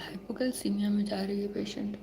Hypocalcaemia में जा रही है पेशेंट।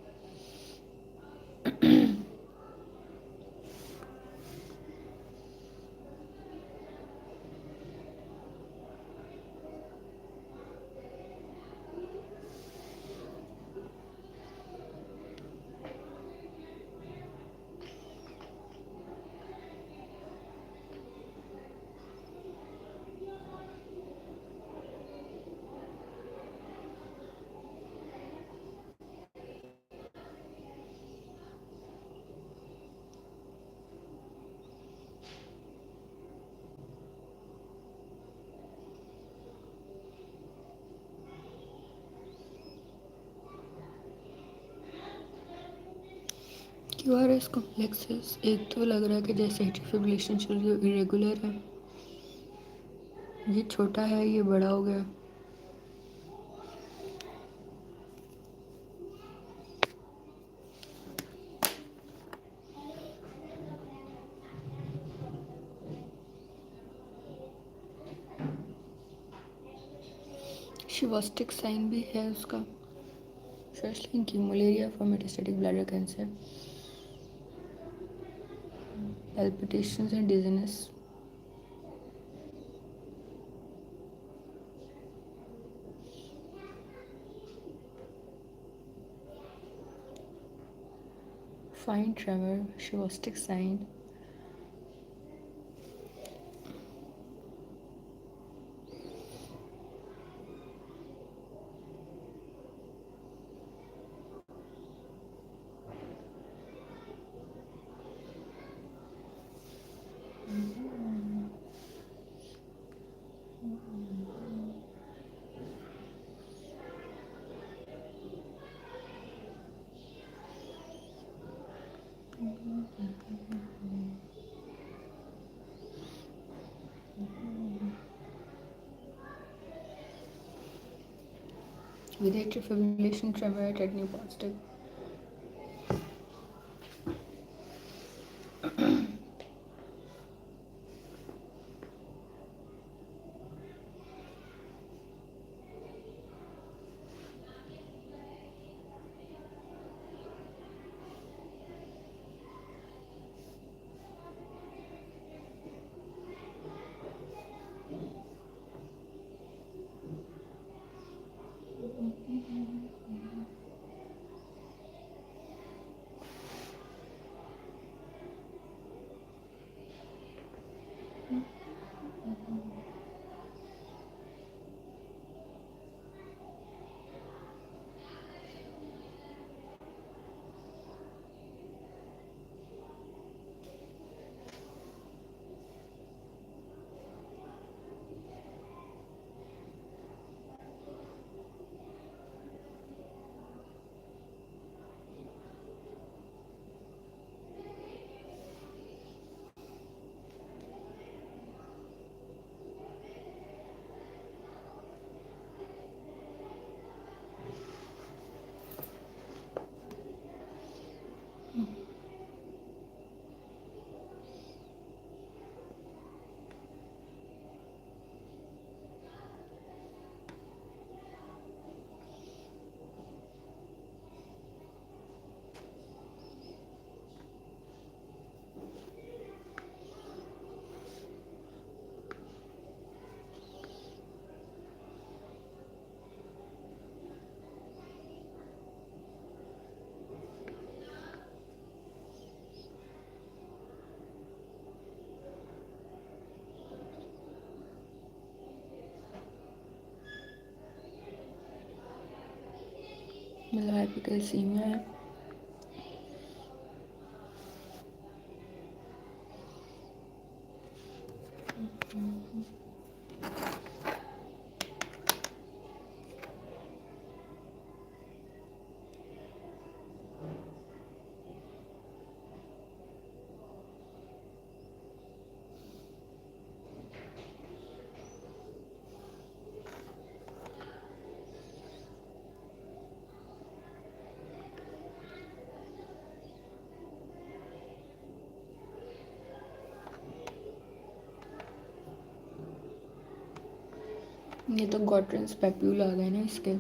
क्यूआरएस कॉम्प्लेक्सेस, एक तो लग रहा है कि जैसे एट्रियल फिब्रिलेशन चल रही हो, इरेगुलर है। ये छोटा है, ये बड़ा हो गया। शिवास्टिक साइन भी है उसका। फर्स्ट लिंक की malaria for metastatic bladder cancer, palpitations and dizziness. Fine tremor, shiostic sign. With atrial fibrillation, tremor, tetany positive. मतलब हाइपोकैल्सीमिया है। ये तो गॉट्रंस पैप्यूल आ गए ना इसके।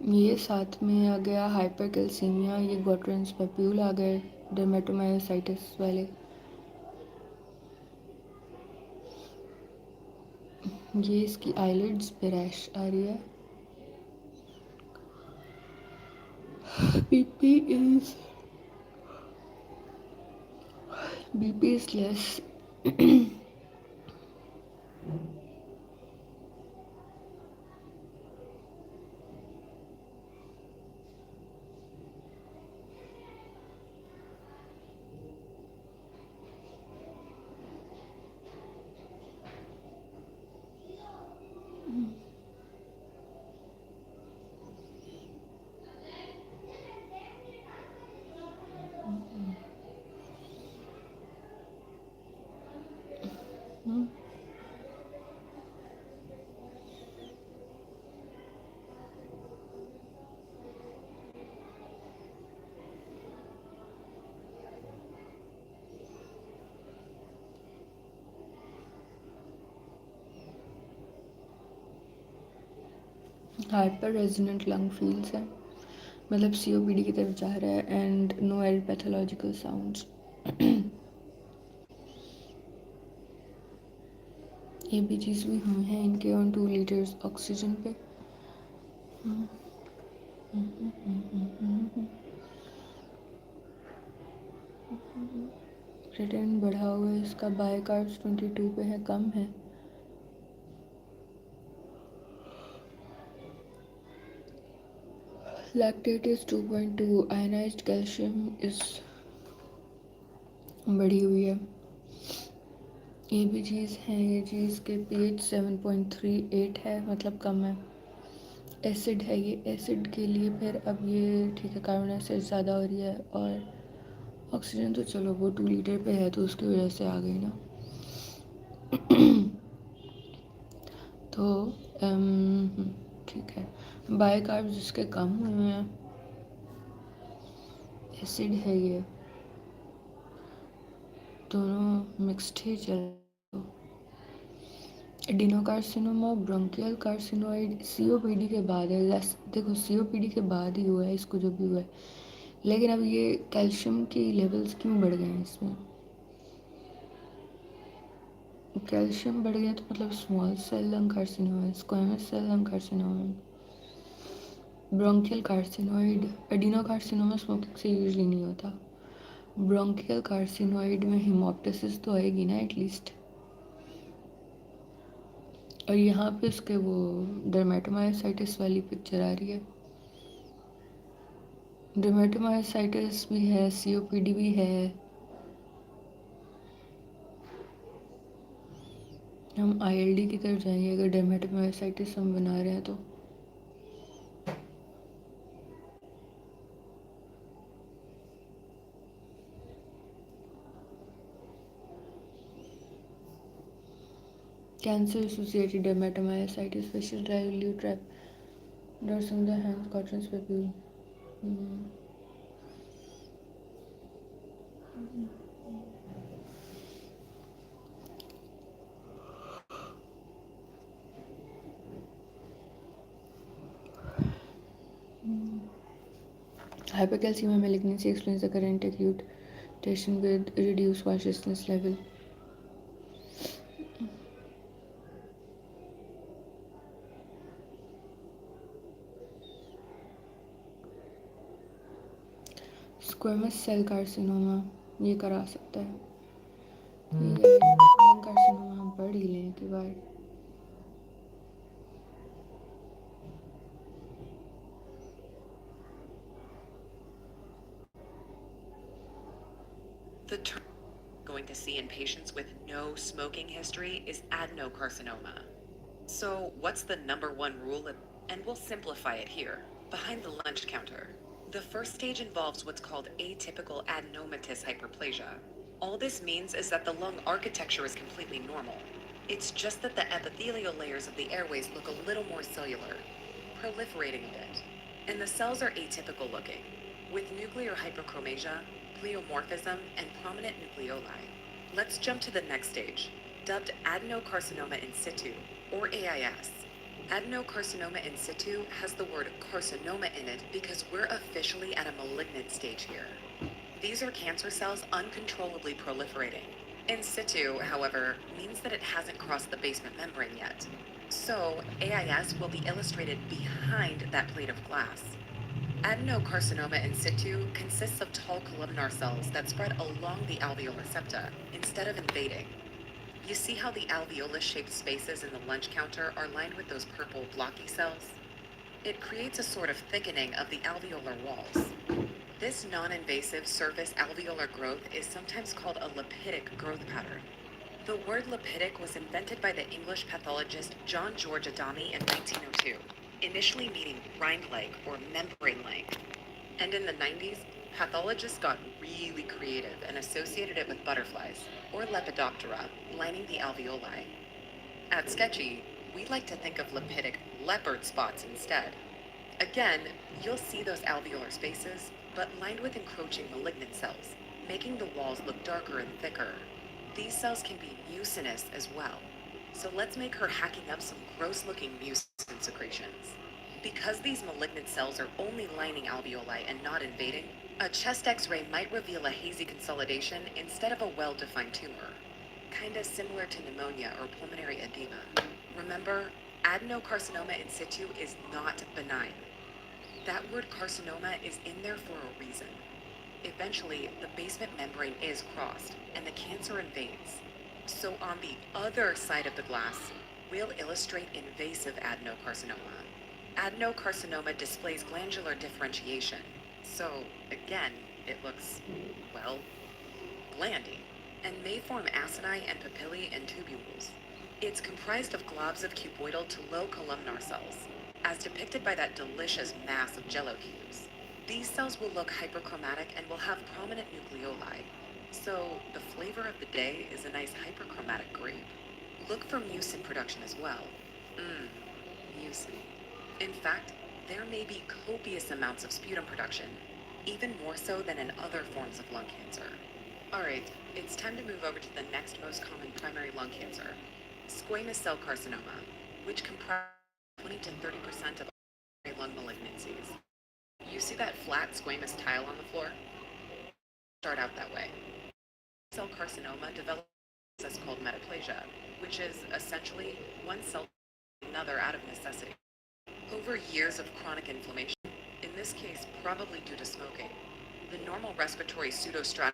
ये साथ में आ गया हाइपरकैल्सीमिया, ये गॉटरन्स पेप्यूल आ गए, डर्मेटोमायोसाइटिस वाले। ये इसकी आईलिड्स पे रैश आ रही है। BP is BP is less. Hyper resonant lung fields है, मतलब सीओपीडी की तरफ जा रहा है। And no L pathological sounds. ये भी चीज़ भी हुए हैं इनके ऑन 2 लीटर्स ऑक्सीजन पे। क्रिएटिनिन बढ़ा हुआ है इसका, बायोकार्ब्स 22 पे है, कम है। Lactate is 2.2, ionised calcium is बढ़ी हुई है। ये भी चीज़ है, ये चीज़ के पीएच 7.38 है, मतलब कम है। एसिड है ये, एसिड के लिए फिर अब ये ठीक है, कार्बन डाइऑक्साइड ज़्यादा हो रही है। और ऑक्सीजन तो चलो वो 2 लीटर पे है तो उसकी वजह से आ गई ना। तो ठीक है, बायोकार्ब्स जिसके कम हुए हैं, एसिड है ये, दोनों मिक्सड ही चल। एडिनोकार्सिनोमा, ब्रोंकियल कार्सिनोइड सीओपीडी के बाद है। देखो सीओपीडी के बाद ही हुआ है इसको जो भी हुआ है, लेकिन अब ये कैल्शियम की लेवल्स क्यों बढ़ गए हैं इसमें? कैल्शियम बढ़ गया तो मतलब small cell lung carcinoma, squamous cell lung carcinoma, bronchial carcinoid. Adenocarcinoma smoking से यूजली नहीं होता। ब्रोंकियल कार्सिनोइड में हिमोप्टिसिस तो आएगी ना एटलीस्ट। और यहाँ पे उसके वो डर्मेटोमायोसाइटिस वाली पिक्चर आ रही है। डर्मेटोमायोसाइटिस भी है, सीओपीडी भी है। हम आईएलडी की तरफ जाएंगे अगर डर्मेटोमायोसाइटिस हम बना रहे हैं तो। Cancer associated dermatomyositis, facial dry trap, dorsum the hand, cotton papule. Hypercalcemia malignancy explains the current acute patient with reduced consciousness level. Squamous cell carcinoma ये करा सकता है। ये लंग कार्सिनोमा हम पढ़ ही लें एक बार। The term going to see in patients with no smoking history is adenocarcinoma. So, what's the number one rule? And we'll simplify it here, behind the lunch counter. The first stage involves what's called atypical adenomatous hyperplasia. All this means is that the lung architecture is completely normal. It's just that the epithelial layers of the airways look a little more cellular, proliferating a bit. And the cells are atypical looking, with nuclear hyperchromasia, pleomorphism, and prominent nucleoli. Let's jump to the next stage, dubbed adenocarcinoma in situ, or AIS. Adenocarcinoma in situ has the word carcinoma in it because we're officially at a malignant stage here. These are cancer cells uncontrollably proliferating. In situ, however, means that it hasn't crossed the basement membrane yet. So, AIS will be illustrated behind that plate of glass. Adenocarcinoma in situ consists of tall columnar cells that spread along the alveolar septa instead of invading. You see how the alveolus-shaped spaces in the lunge counter are lined with those purple blocky cells? It creates a sort of thickening of the alveolar walls. This non-invasive surface alveolar growth is sometimes called a lipidic growth pattern. The word lipidic was invented by the English pathologist John George Adami in 1902, initially meaning rind-like or membrane-like. And in the 90s, pathologists got really creative and associated it with butterflies, or Lepidoptera, lining the alveoli. At Sketchy, we like to think of lipidic leopard spots instead. Again, you'll see those alveolar spaces, but lined with encroaching malignant cells, making the walls look darker and thicker. These cells can be mucinous as well. So let's make her hacking up some gross-looking mucin secretions. Because these malignant cells are only lining alveoli and not invading, a chest x-ray might reveal a hazy consolidation instead of a well-defined tumor. Kinda similar to pneumonia or pulmonary edema. Remember, adenocarcinoma in situ is not benign. That word carcinoma is in there for a reason. Eventually, the basement membrane is crossed, and the cancer invades. So on the other side of the glass, we'll illustrate invasive adenocarcinoma. Adenocarcinoma displays glandular differentiation. So, again, it looks, well, glandy, and may form acini and papillae and tubules. It's comprised of globs of cuboidal to low columnar cells, as depicted by that delicious mass of jello cubes. These cells will look hyperchromatic and will have prominent nucleoli. So the flavor of the day is a nice hyperchromatic grape. Look for mucin production as well. Mucin. In fact, there may be copious amounts of sputum production, even more so than in other forms of lung cancer. Alright, it's time to move over to the next most common primary lung cancer, squamous cell carcinoma, which comprises 20 to 30% of all lung malignancies. You see that flat squamous tile on the floor? Start out that way. Cell carcinoma develops a process called metaplasia, which is essentially one cell to another out of necessity. Over years of chronic inflammation, in this case probably due to smoking, the normal respiratory pseudostratified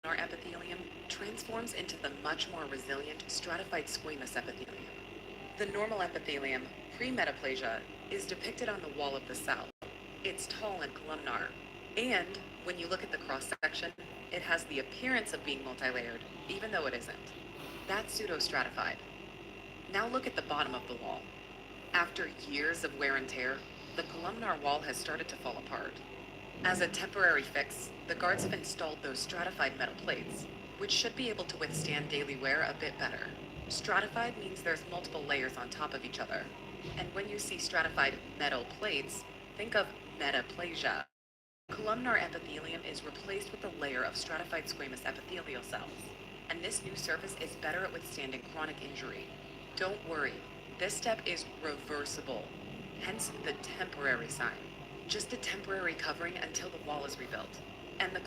epithelium transforms into the much more resilient stratified squamous epithelium. The normal epithelium, pre-metaplasia, is depicted on the wall of the cell. It's tall and columnar, and when you look at the cross-section, it has the appearance of being multilayered, even though it isn't. That's pseudostratified. Now look at the bottom of the wall. After years of wear and tear, the columnar wall has started to fall apart. As a temporary fix, the guards have installed those stratified metal plates, which should be able to withstand daily wear a bit better. Stratified means there's multiple layers on top of each other. And when you see stratified metal plates, think of metaplasia. Columnar epithelium is replaced with a layer of stratified squamous epithelial cells, and this new surface is better at withstanding chronic injury. Don't worry, this step is reversible, hence the temporary sign. Just a temporary covering until the wall is rebuilt, and the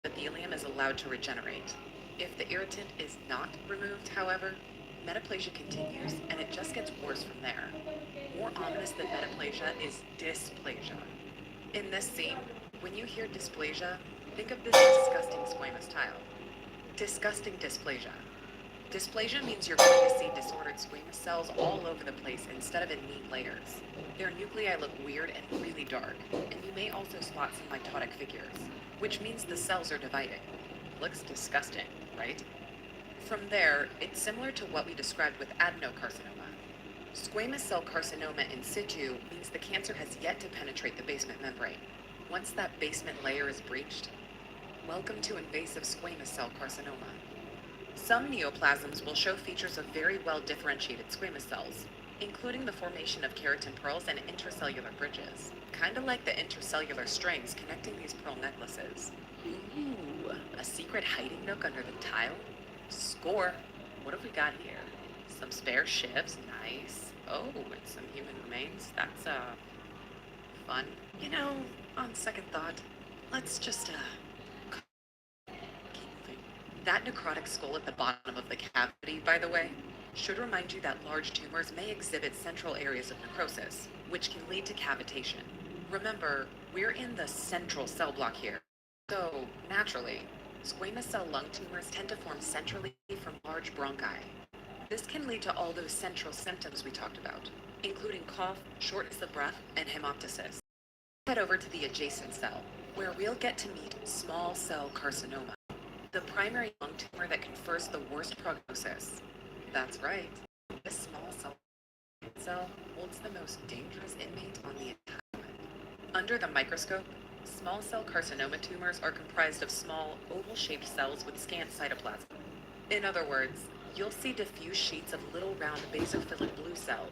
epithelium is allowed to regenerate. If the irritant is not removed, however, metaplasia continues and it just gets worse from there. More ominous than metaplasia is dysplasia. In this scene, when you hear dysplasia, think of this disgusting squamous tile. Disgusting dysplasia. Dysplasia means you're going to see disordered squamous cells all over the place instead of in neat layers. Their nuclei look weird and really dark, and you may also spot some mitotic figures, which means the cells are dividing. Looks disgusting, right? From there, it's similar to what we described with adenocarcinoma. Squamous cell carcinoma in situ means the cancer has yet to penetrate the basement membrane. Once that basement layer is breached, welcome to invasive squamous cell carcinoma. Some neoplasms will show features of very well differentiated squamous cells, including the formation of keratin pearls and intracellular bridges, kinda like the intracellular strings connecting these pearl necklaces. Ooh, a secret hiding nook under the tile? Score! What have we got here? Some spare shifts, nice. Oh, and some human remains. That's fun. You know, on second thought, let's just keep moving. That necrotic skull at the bottom of the cavity, by the way, should remind you that large tumors may exhibit central areas of necrosis, which can lead to cavitation. Remember, we're in the central cell block here. So, naturally, squamous cell lung tumors tend to form centrally from large bronchi. This can lead to all those central symptoms we talked about, including cough, shortness of breath, and hemoptysis. Head over to the adjacent cell, where we'll get to meet small cell carcinoma, the primary lung tumor that confers the worst prognosis. That's right. This small cell holds the most dangerous inmate on the entire planet. Under the microscope, small cell carcinoma tumors are comprised of small, oval-shaped cells with scant cytoplasm. In other words, you'll see diffuse sheets of little round basophilic blue cells.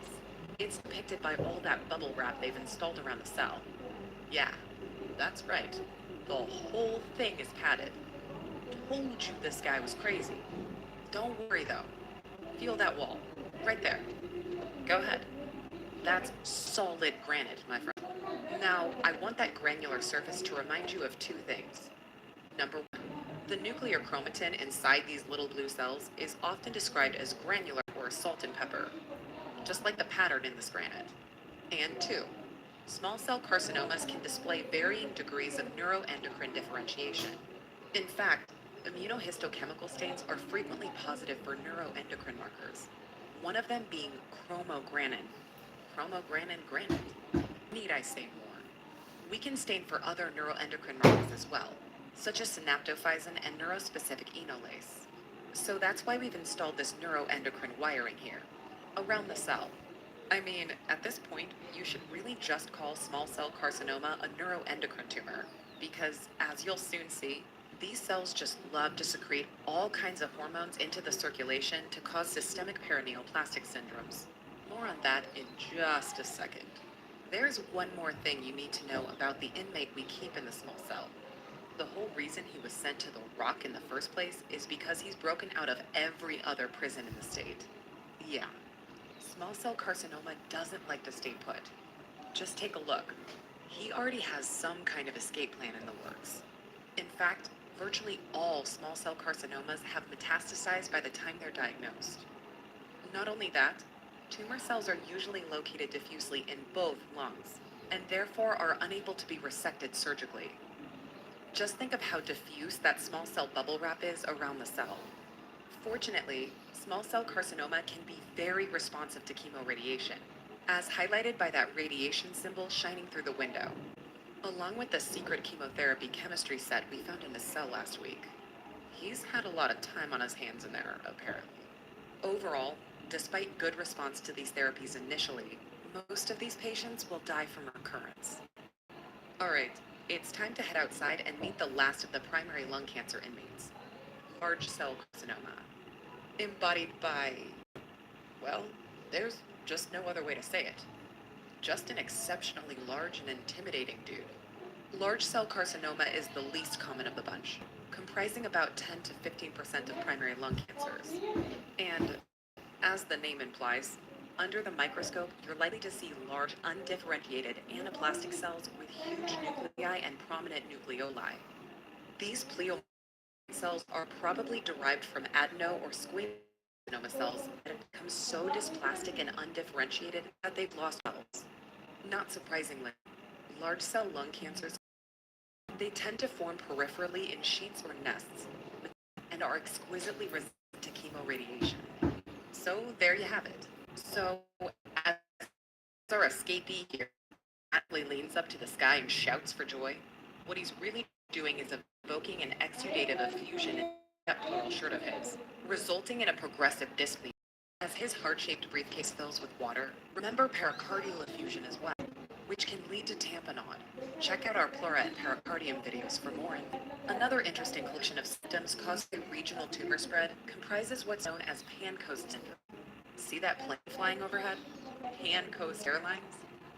It's depicted by all that bubble wrap they've installed around the cell. Yeah, that's right. The whole thing is padded. Told you this guy was crazy. Don't worry though. Feel that wall. Right there. Go ahead. That's solid granite, my friend. Now, I want that granular surface to remind you of two things. Number one, the nuclear chromatin inside these little blue cells is often described as granular or salt and pepper, just like the pattern in this granite. And two, small cell carcinomas can display varying degrees of neuroendocrine differentiation. In fact, immunohistochemical stains are frequently positive for neuroendocrine markers, one of them being chromogranin. Chromogranin granite. Need I say more? We can stain for other neuroendocrine markers as well, such as synaptophysin and neurospecific enolase. So that's why we've installed this neuroendocrine wiring here, around the cell. I mean, at this point, you should really just call small cell carcinoma a neuroendocrine tumor, because as you'll soon see, these cells just love to secrete all kinds of hormones into the circulation to cause systemic paraneoplastic syndromes. More on that in just a second. There's one more thing you need to know about the inmate we keep in the small cell. The whole reason he was sent to the Rock in the first place is because he's broken out of every other prison in the state. Yeah, small cell carcinoma doesn't like to stay put. Just take a look. He already has some kind of escape plan in the works. In fact, virtually all small cell carcinomas have metastasized by the time they're diagnosed. Not only that, tumor cells are usually located diffusely in both lungs, and therefore are unable to be resected surgically. Just think of how diffuse that small cell bubble wrap is around the cell. Fortunately, small cell carcinoma can be very responsive to chemoradiation, as highlighted by that radiation symbol shining through the window, along with the secret chemotherapy chemistry set we found in his cell last week. He's had a lot of time on his hands in there, apparently. Overall, despite good response to these therapies initially, most of these patients will die from recurrence. Alright, it's time to head outside and meet the last of the primary lung cancer inmates, large cell carcinoma, embodied by, well, there's just no other way to say it. Just an exceptionally large and intimidating dude. Large cell carcinoma is the least common of the bunch, comprising about 10 to 15% of primary lung cancers. And, as the name implies, under the microscope, you're likely to see large, undifferentiated anaplastic cells with huge nuclei and prominent nucleoli. These pleomorphic cells are probably derived from adeno or squamous carcinoma cells that have become so dysplastic and undifferentiated that they've lost cells. Not surprisingly, large cell lung cancers, they tend to form peripherally in sheets or nests and are exquisitely resistant to chemoradiation. So there you have it. So as our escapee here actually leans up to the sky and shouts for joy, what he's really doing is evoking an exudative effusion in that pleural shirt of his, resulting in a progressive dyspnea. As his heart-shaped briefcase fills with water, remember pericardial effusion as well, which can lead to tamponade. Check out our pleura and pericardium videos for more. Another interesting collection of symptoms caused by regional tumor spread comprises what's known as Pan-Coast syndrome. See that plane flying overhead? Pan-Coast Airlines?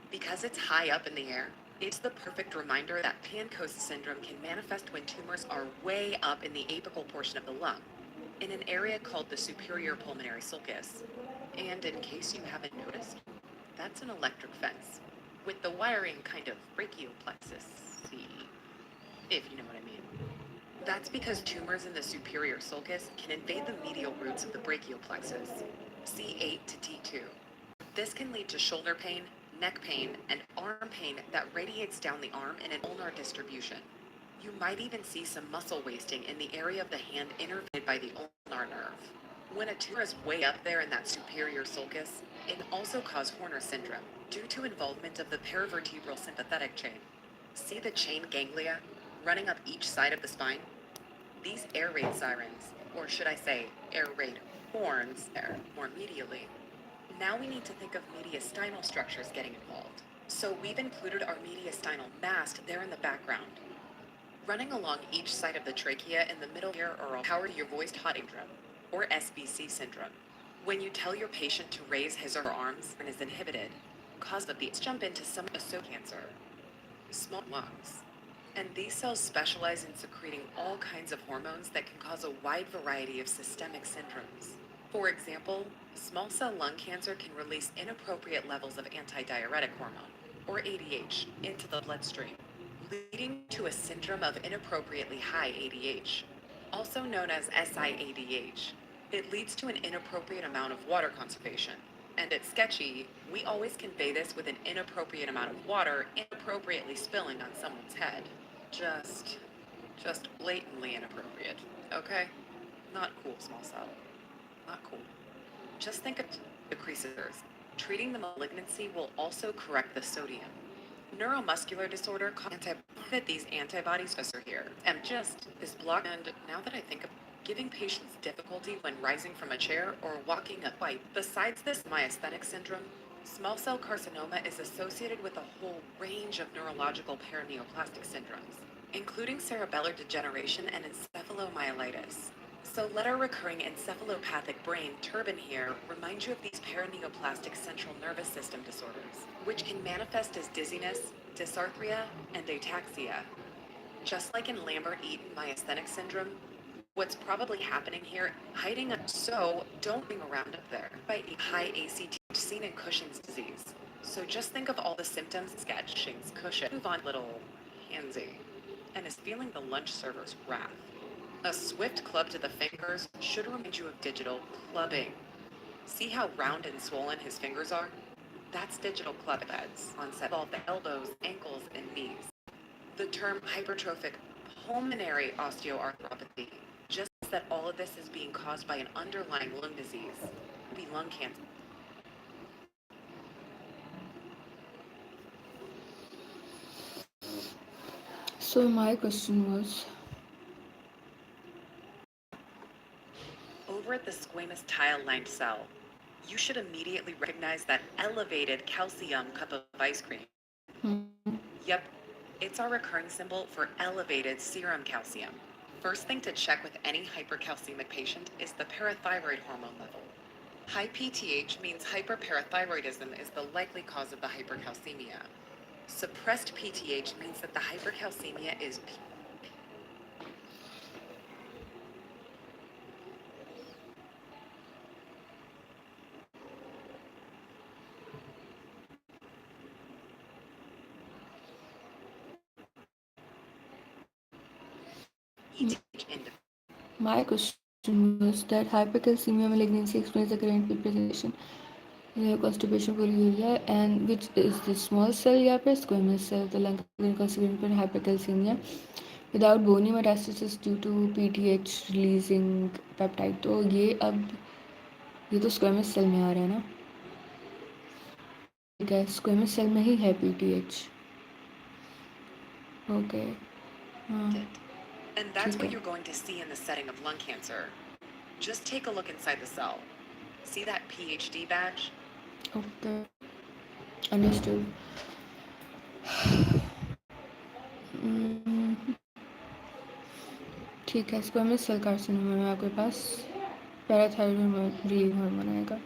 Because it's high up in the air, it's the perfect reminder that Pan-Coast syndrome can manifest when tumors are way up in the apical portion of the lung, in an area called the superior pulmonary sulcus. And in case you haven't noticed, that's an electric fence with the wiring kind of brachioplexus, if you know what I mean. That's because tumors in the superior sulcus can invade the medial roots of the brachial plexus, C8 to T2. This can lead to shoulder pain, neck pain, and arm pain that radiates down the arm in an ulnar distribution. You might even see some muscle wasting in the area of the hand innervated by the ulnar nerve. When a tumor is way up there in that superior sulcus, it can also cause Horner syndrome due to involvement of the paravertebral sympathetic chain. See the chain ganglia running up each side of the spine? These air raid sirens, or should I say air raid horns, there more medially. Now we need to think of mediastinal structures getting involved. So we've included our mediastinal mast there in the background. Running along each side of the trachea in the middle here are all power your voiced hot syndrome, or SBC syndrome. When you tell your patient to raise his or her arms and is inhibited, cause of these jump into some associated cancer, small lungs. And these cells specialize in secreting all kinds of hormones that can cause a wide variety of systemic syndromes. For example, small cell lung cancer can release inappropriate levels of antidiuretic hormone, or ADH, into the bloodstream, leading to a syndrome of inappropriately high ADH, also known as SIADH. It leads to an inappropriate amount of water conservation. And at Sketchy, we always convey this with an inappropriate amount of water inappropriately spilling on someone's head. Just, just blatantly inappropriate, okay? Not cool, small cell. Not cool. Just think of decreasers. Treating the malignancy will also correct the sodium. Neuromuscular disorder that these antibodies are here. And just is blocked. And now that I think of giving patients difficulty when rising from a chair or walking a bike. Besides this myasthenic syndrome, small cell carcinoma is associated with a whole range of neurological paraneoplastic syndromes, including cerebellar degeneration and encephalomyelitis. So let our recurring encephalopathic brain turban here remind you of these paraneoplastic central nervous system disorders, which can manifest as dizziness, dysarthria, and ataxia. Just like in Lambert-Eaton myasthenic syndrome, what's probably happening here, hiding up, so don't ring around up there by high ACT seen in Cushing's disease. So just think of all the symptoms, sketchings, Cushing, move on little handsy, and is feeling the lunch server's wrath. A swift club to the fingers should remind you of digital clubbing. See how round and swollen his fingers are? That's digital club beds on set of the elbows, ankles, and knees. The term hypertrophic pulmonary osteoarthropathy just that all of this is being caused by an underlying lung disease, be lung cancer. So my question was, Over at the squamous tile-lined cell, you should immediately recognize that elevated calcium cup of ice cream. Yep, it's our recurring symbol for elevated serum calcium. First thing to check with any hypercalcemic patient is the parathyroid hormone level. High PTH means hyperparathyroidism is the likely cause of the hypercalcemia. Suppressed PTH means that the hypercalcemia is PTH my question was that hypercalcemia malignancy explains the current presentation. They have constipation, polyuria, and which is the small cell या फिर squamous cell, the lung consequent पर hypercalcemia without bony metastasis due to PTH releasing peptide. तो ये तो squamous cell में आ रहा है ना? ठीक है, squamous cell में ही है PTH. Okay. And that's what you're going to see in the setting of lung cancer. Just take a look inside the cell. See that PhD badge? Okay. Understood. ठीक है, स्क्वेमस सेल कार्सिनोमा में आपके पास parathyroid release hormone आएगा.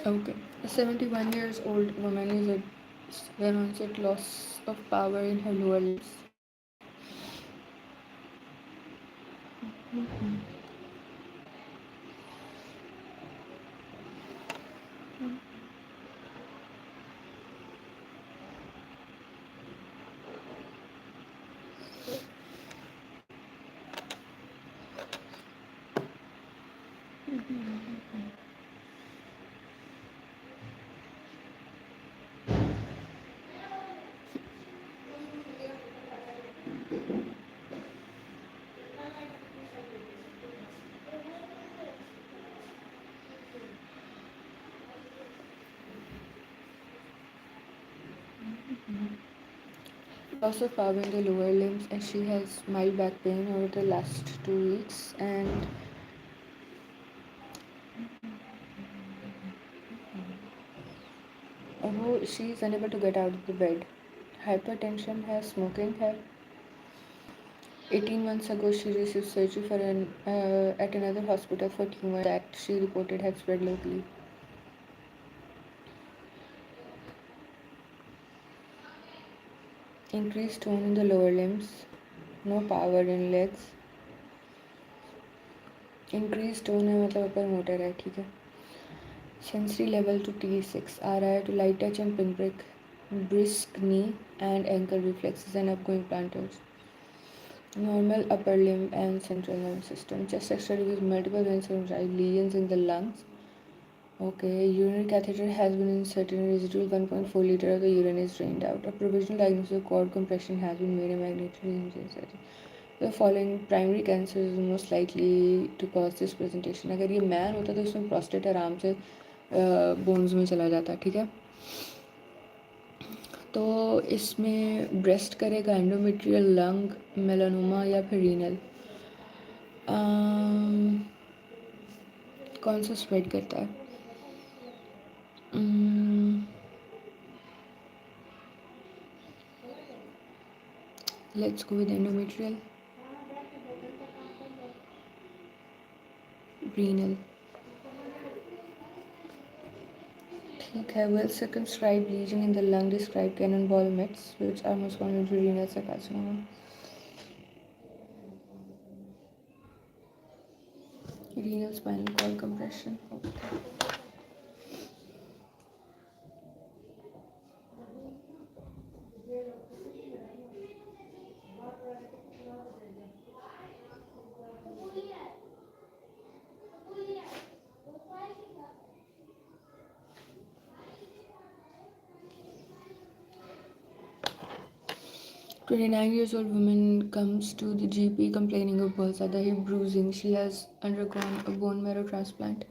Okay. A 71 years old woman is at onset loss of power in her lower limbs. loss of power in the lower limbs, and she has mild back pain over the last 2 weeks. And वो she is unable to get out of the bed. Hypertension है, smoking है. 18 months ago, she received surgery at another hospital for tumor that she reported had spread locally. Increased tone in the lower limbs, no power in legs. Increase tone है मतलब upper motor है, ठीक है. Sensory level two T6 आ रहा है to light touch and pinprick, brisk knee and ankle reflexes and upgoing planters. Normal upper limb and central nervous system. Chest X-ray with multiple veins and lesions in the lungs. Okay, urinary catheter has been inserted and residual 1.4 liter of the urine is drained out. A provisional diagnosis of cord compression has been made and magnetic surgery. The following primary cancer is most likely to cause this presentation. अगर ये man होता तो इसमें prostate आराम से bones में चला जाता, ठीक है. तो इसमें ब्रेस्ट करेगा, एंडोमेट्रियल, लंग, मेलानोमा या फिर रीनल. कौन सा स्प्रेड करता है? Let's go with endometrial. Renal, ठीक है. Well circumscribed lesion in the lung described cannonball mets which are most common to renal cell carcinoma. Renal spinal cord compression. Okay. 29-year-old woman comes to the GP complaining of burns at the hip bruising. She has undergone a bone marrow transplant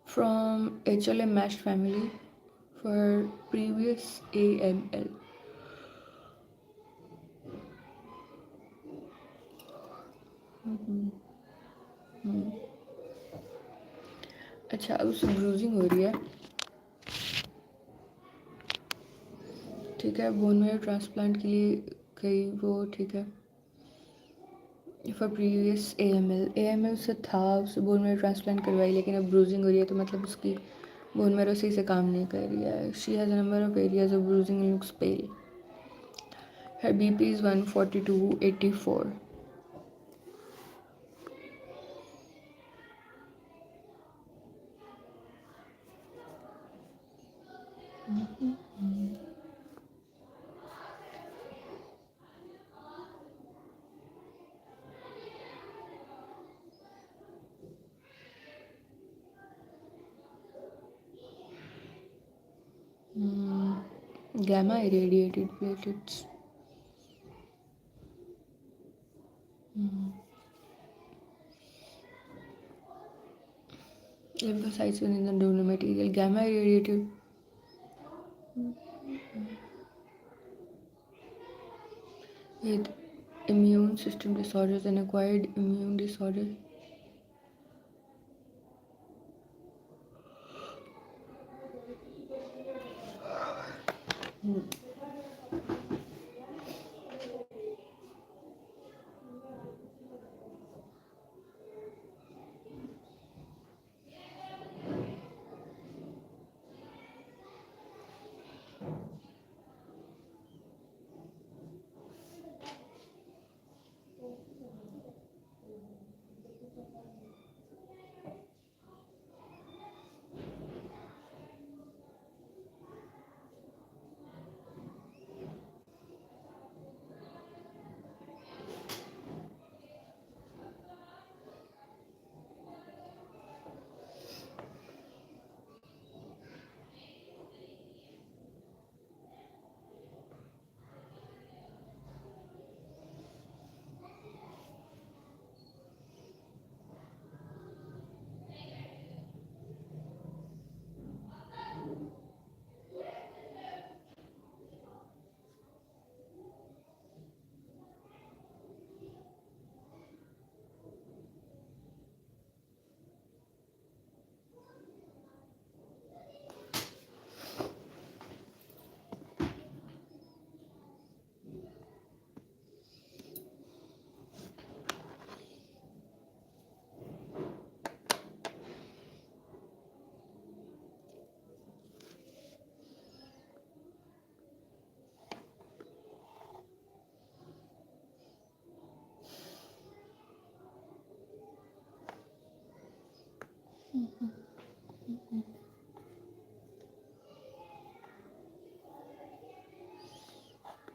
from HLA matched family for previous AML. अच्छा, अब उसे bruising हो रही है, ठीक है. Bone marrow transplant के लिए गई वो, ठीक है. फॉर प्रीवियस AML से था, उसे बोन मैरो ट्रांसप्लांट करवाई, लेकिन अब ब्रूजिंग हो रही है तो मतलब उसकी बोन मैरो सही से काम नहीं कर रही है. She has a number of areas of bruising and looks pale. Her BP is 142/84. Gamma irradiated platelets. Lymphocytes within the donor material. Gamma irradiated with immune system disorders and acquired immune disorder.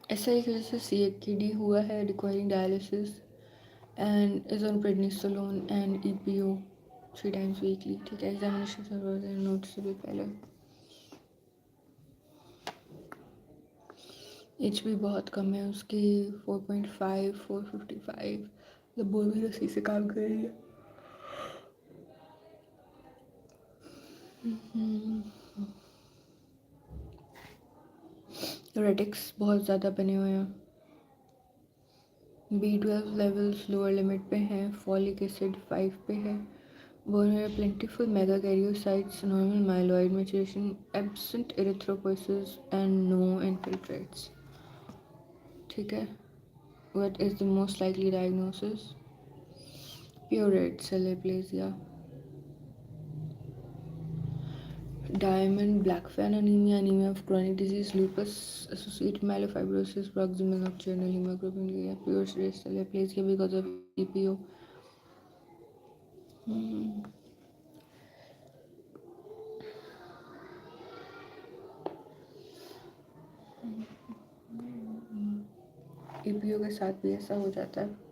SI की वजह से CKD हुआ है, requiring dialysis, and is on prednisolone and EPO 3 times weekly. ठीक है, examination note से भी पहले। एच भी बहुत कम है उसकी, 4.5, 455, मतलब बोल भी रसी से काम कर रही है। रेटिक्स बहुत ज़्यादा बने हुए हैं। B12 लेवल्स लोअर लिमिट पे हैं, फॉलिक एसिड 5 पे है, बोन में plentiful megakaryocytes, normal myeloid maturation, absent erythropoiesis and no infiltrates. ठीक है, what is the most likely diagnosis? Pure red cell aplasia, Diamond Blackfan anaemia, anaemia of chronic disease, lupus associated myelofibrosis, proximal nocturnal haemoglobin, pure red cell aplasia because of EPO। EPO के साथ भी ऐसा हो जाता है।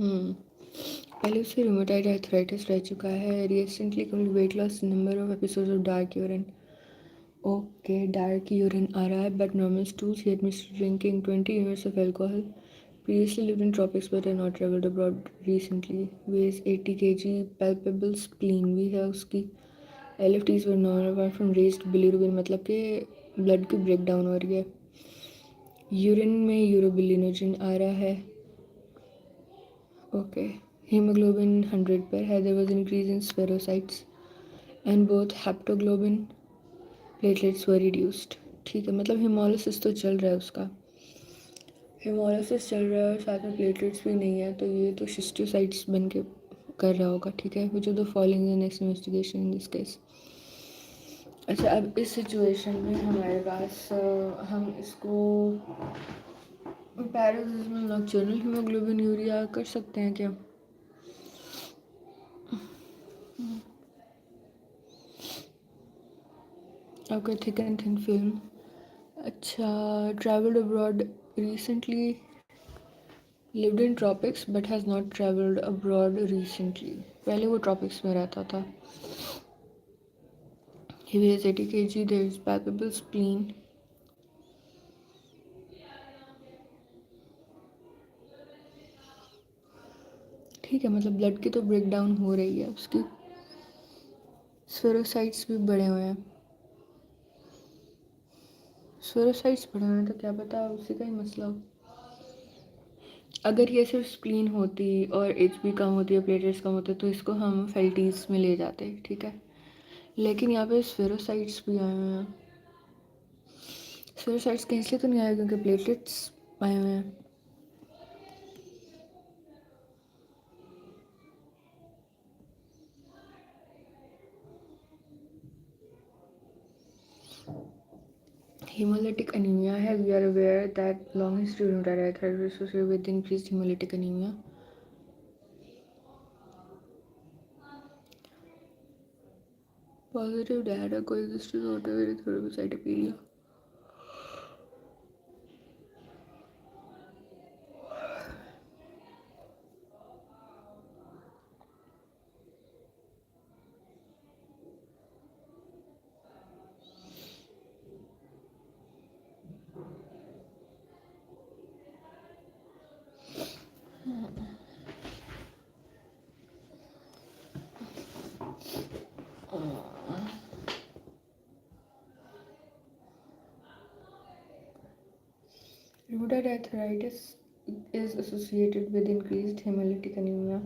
पहले उससे rheumatoid arthritis रह चुका है, recently complete weight loss, number of episodes of dark urine. Okay, dark urine आ रहा है but normal stools, he admitted drinking 20 units of alcohol, previously lived in tropics but had not traveled abroad recently, weighs 80 kg, palpable spleen भी है उसकी, LFTs were normal apart from raised bilirubin, मतलब कि blood की break down हो रही है। Urine में यूरोबिलिनोजन आ रहा है। ओके, हीमोग्लोबिन 100 पर है, there was increase in spherocytes and both haptoglobin platelets were reduced. ठीक है, मतलब हेमोलिसिस तो चल रहा है उसका, हेमोलिसिस चल रहा है और साथ में प्लेटलेट्स भी नहीं है, तो ये तो शिस्टोसाइट्स बन के कर रहा होगा। ठीक है, which of the following in next investigation in this case. अच्छा, अब इस सिचुएशन में हमारे पास हम इसको पैरोक्सिस्मल नॉक्टर्नल हीमोग्लोबिन यूरिया कर सकते हैं क्या? Okay, thick and thin film. अच्छा, travelled abroad recently, lived in tropics but has not travelled abroad recently, पहले वो ट्रॉपिक्स में रहता था। He weighs 80 kg, there is palpable spleen. ठीक है, मतलब ब्लड की तो ब्रेक डाउन हो रही है उसकी, स्फेरोसाइट्स भी बढ़े हुए हैं। स्फेरोसाइट्स बढ़े हुए हैं तो क्या पता उसी का ही मसला हो। अगर ये सिर्फ स्प्लीन होती और HB कम होती है, प्लेटलेट्स कम होते, तो इसको हम फेल्टीज में ले जाते। ठीक है, लेकिन यहाँ पे स्फेरोसाइट्स भी आए हुए हैं। स्फेरोसाइट्स कहीं इसलिए तो नहीं आए क्योंकि प्लेटलेट्स आए हुए हैं। Hemolytic anemia है, we are aware that long history of rheumatoid arthritis associated with increased hemolytic anemia. Positive data coexistence of autoimmune thrombocytopenia. Rheumatoid arthritis is associated with increased hemolytic anemia.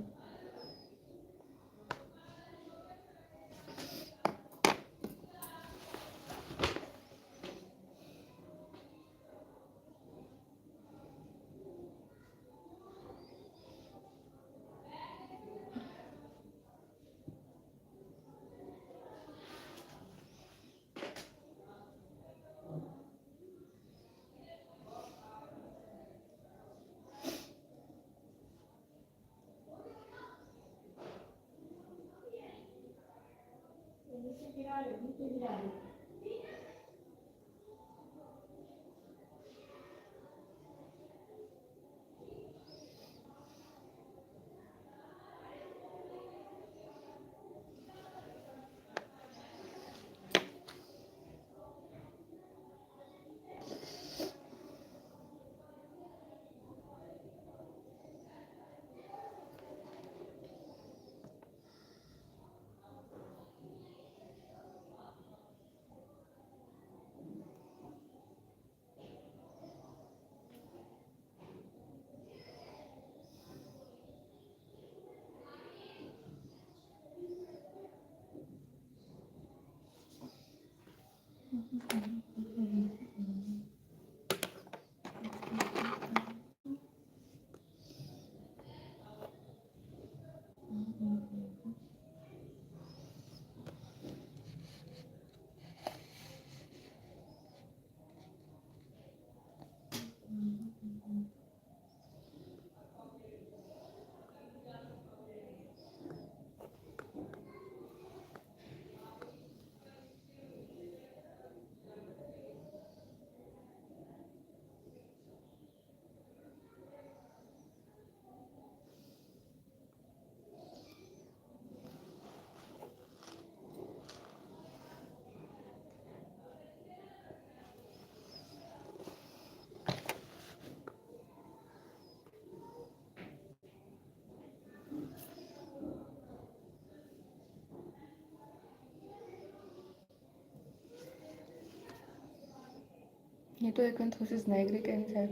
ये तो एक्वेंथोसिस nigricans है,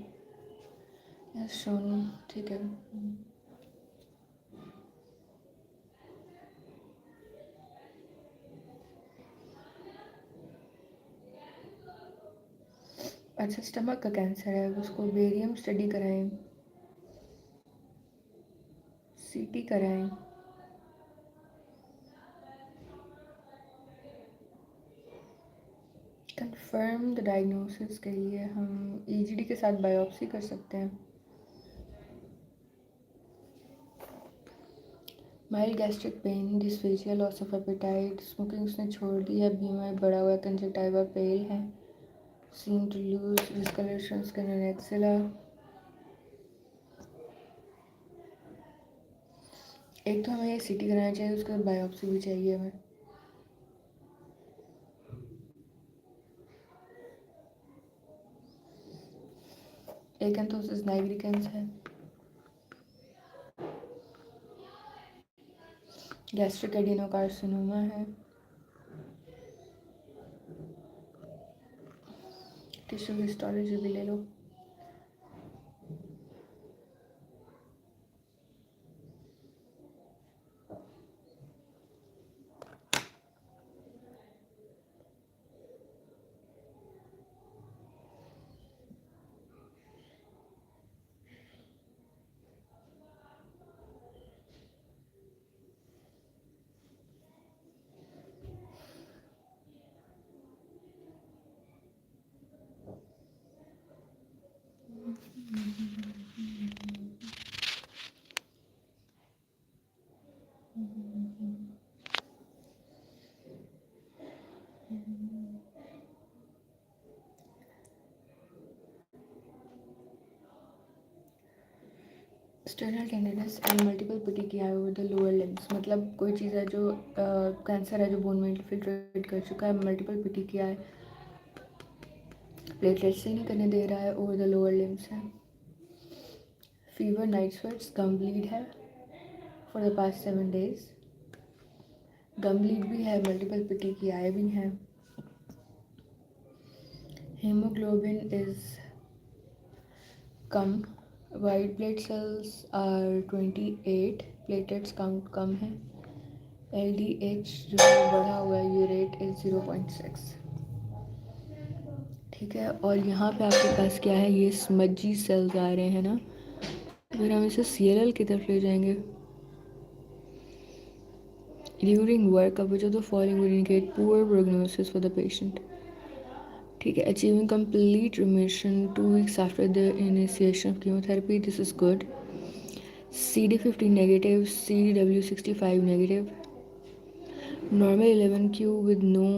yes shown, ठीक है। अच्छा, stomach का cancer है, उसको barium study कराएं, सीटी कराएं। कंफर्म द डायग्नोसिस के लिए हम ईजीडी के साथ बायोप्सी कर सकते हैं। Mild gastric pain, dysphagia, loss of appetite, smoking उसने छोड़ दी है, बीएमआई बढ़ा हुआ है, कंजक्टिवा पेल है, seem to lose discolouration skin and axilla. एक तो हमें ये सीटी कराना चाहिए, उसके बाद बायोप्सी भी चाहिए हमें। एक्वेंथोसिस नाइग्रिकेंस है, गैस्ट्रिक एडिनोकार्सिनोमा है, टिश्यू हिस्टोलॉजी भी ले लो। External tenderness and multiple petechiae over the lower limbs, मतलब कोई चीज़ है जो कैंसर है जो बोन में इन्फिल्ट्रेट कर चुका है, मल्टीपल पिटिकिया है, प्लेटलेट से नहीं करने दे रहा है, ओवर द लोअर लिम्स है। Fever, night sweats, gum bleed है for the past 7 days, gum bleed भी है, मल्टीपल पिटिकियाए भी हैं। हेमोग्लोबिन इज कम, white blood cells are 28, platelets count कम है, LDH जो बढ़ा हुआ है यूरेट इज 0.6। ठीक है, और यहाँ पे आपके पास क्या है, ये स्मजी सेल्स आ रहे हैं ना, तो फिर हम इसे CLL की तरफ ले जाएंगे। ड्यूरिंग वर्क अब जो the following will indicate poor prognosis for the patient. ठीक है, achieving complete remission 2 weeks after the initiation of chemotherapy, this is good. CD50 negative, CDW65 negative, normal 11q with no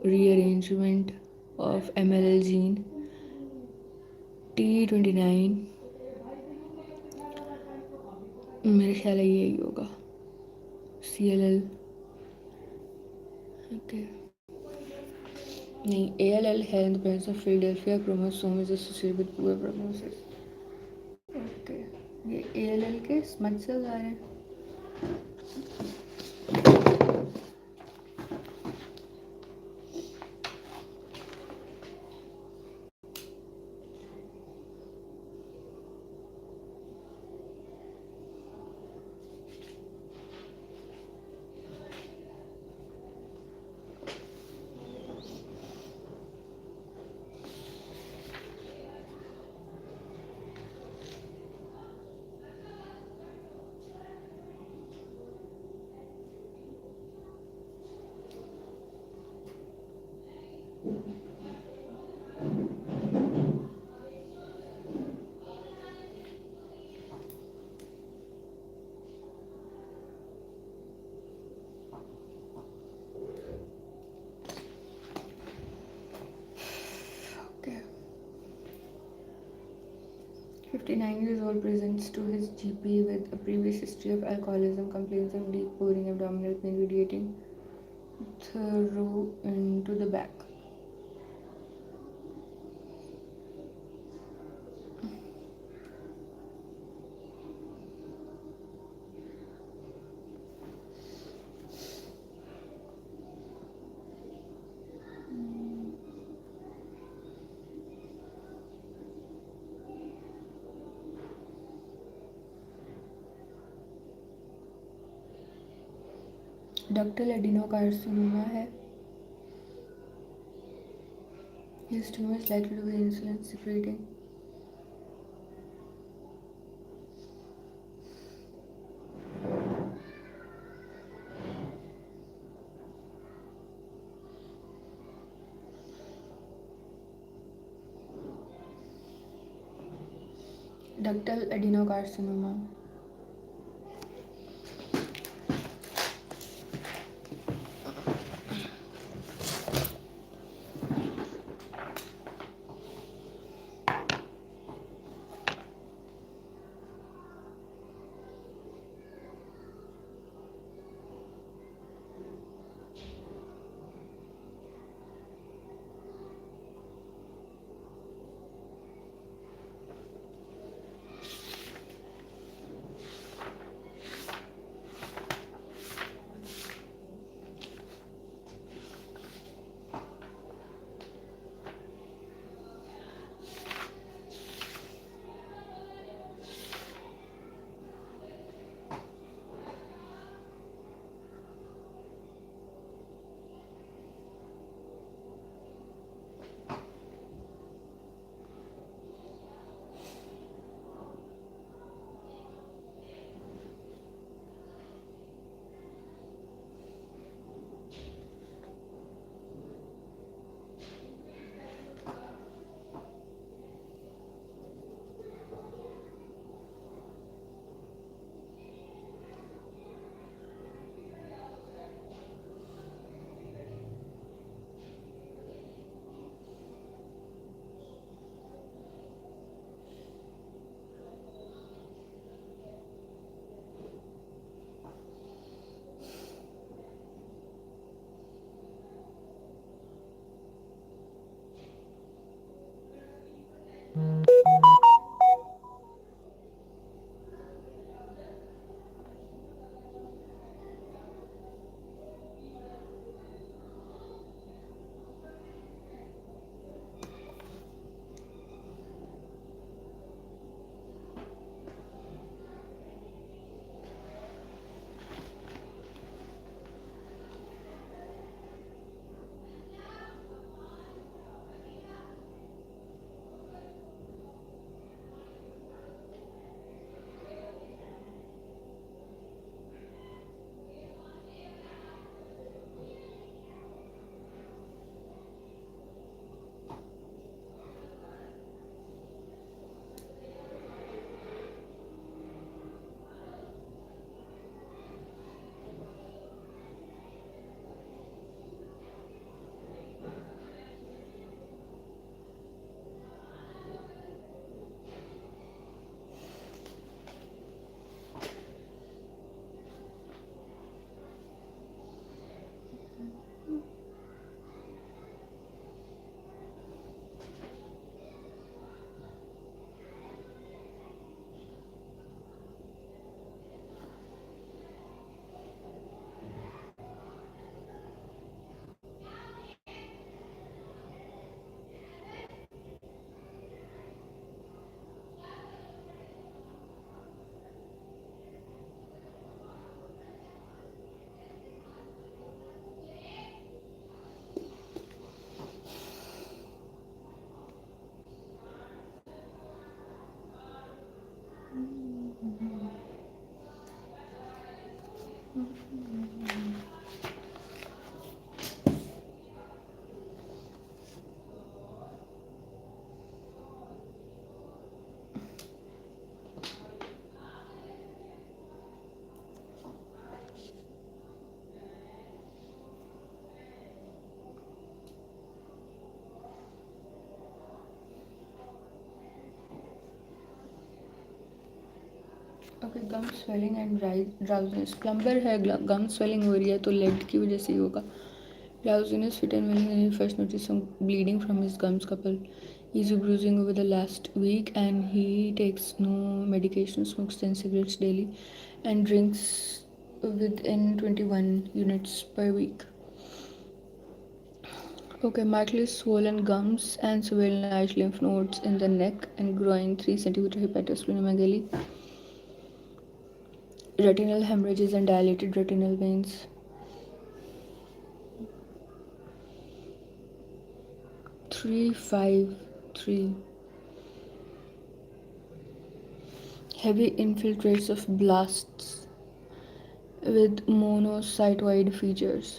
rearrangement of MLL gene, T29, मेरे ख्याल है यही होगा, CLL, okay नहीं, ALL है in the presence of Philadelphia chromosome is associated with poor prognosis। Okay, ये ALL के smudge cells आ रहे हैं। Okay, 59 years old presents to his GP with a previous history of alcoholism, complaints of deep pouring abdominal pain radiating through into the back. Ductal adenocarcinoma है। His tumor is likely to be insulin secreting. Ductal adenocarcinoma. Okay, gum swelling and drowsiness. Plumber है, gum swelling हो रही है तो lead की वजह से ही होगा। Drowsiness, fit and when he first noticed some bleeding from his gums, couple easy bruising over the last week, and he takes no medication, smokes 10 cigarettes daily, and drinks within 21 units per week. Okay, mildly swollen gums and severe large lymph nodes in the neck and groin, 3 centimeter hepatosplenomegaly, retinal hemorrhages and dilated retinal veins. 353. Heavy infiltrates of blasts with monocytoid features.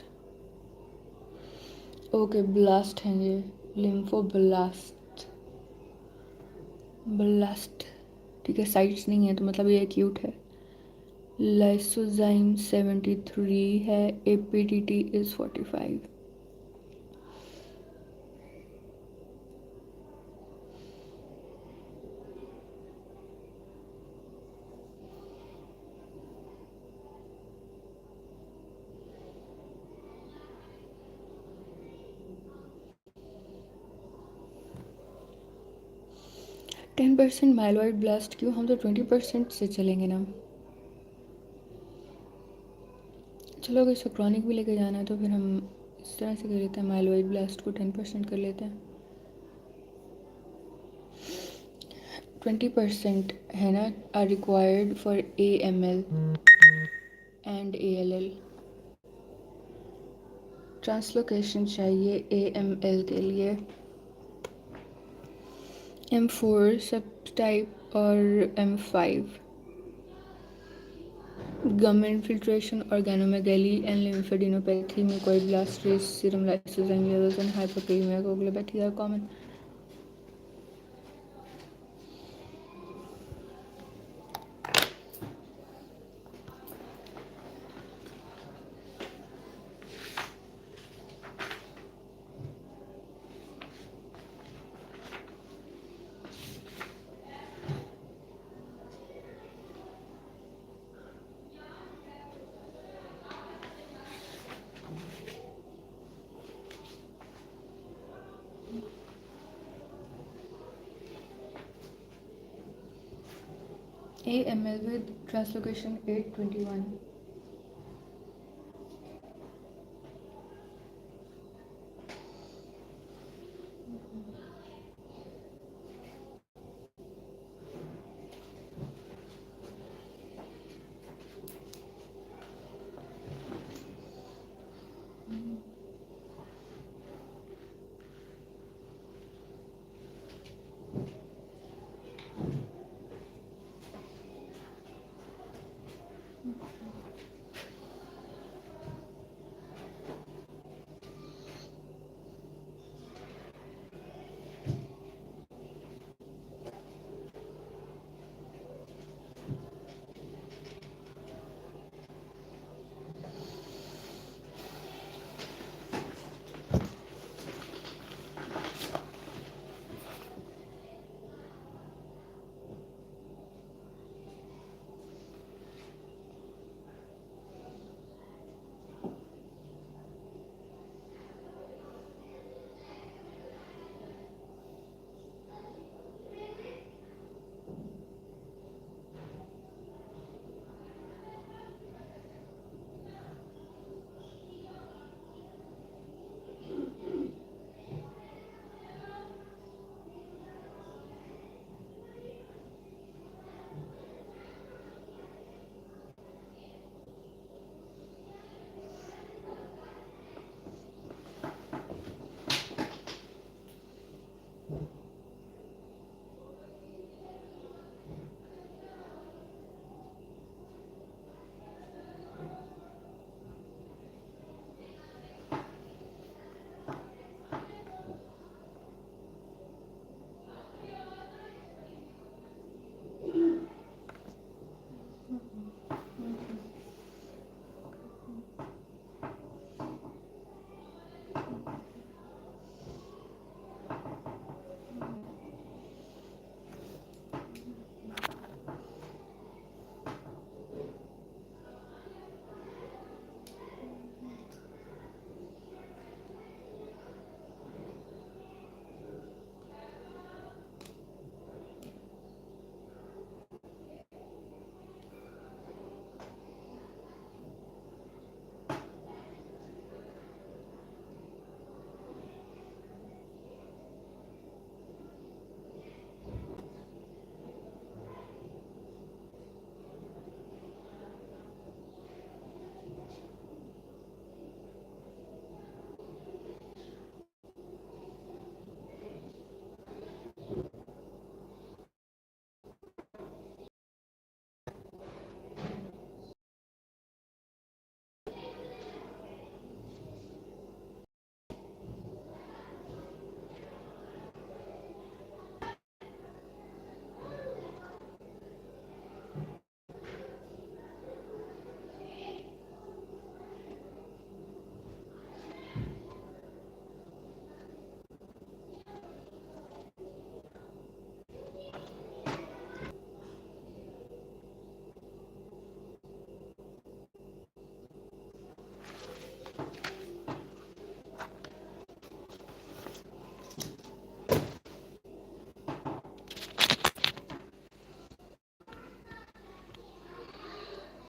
Okay, blast हैं ये, lymphoblast, blast. ठीक है, sites नहीं है तो मतलब ये acute है। लाइसोजाइम 73 है, एपीटीटी इज 45। 10% माइलॉइड ब्लास्ट क्यों, हम तो 20% से चलेंगे ना। चलो अगर इसे क्रॉनिक भी लेके जाना है तो फिर हम इस तरह से कर लेते हैं, माइलॉइड ब्लास्ट को 10% कर लेते हैं। 20% है ना are required for AML and ALL। Translocation चाहिए AML के लिए, M4 सब टाइप और M5। Gum infiltration, organomegaly and lymphadenopathy में कोई ब्लास्ट्रेस, serum lysozyme levels and hypokalaemia coagulopathy are common. AML with translocation 821।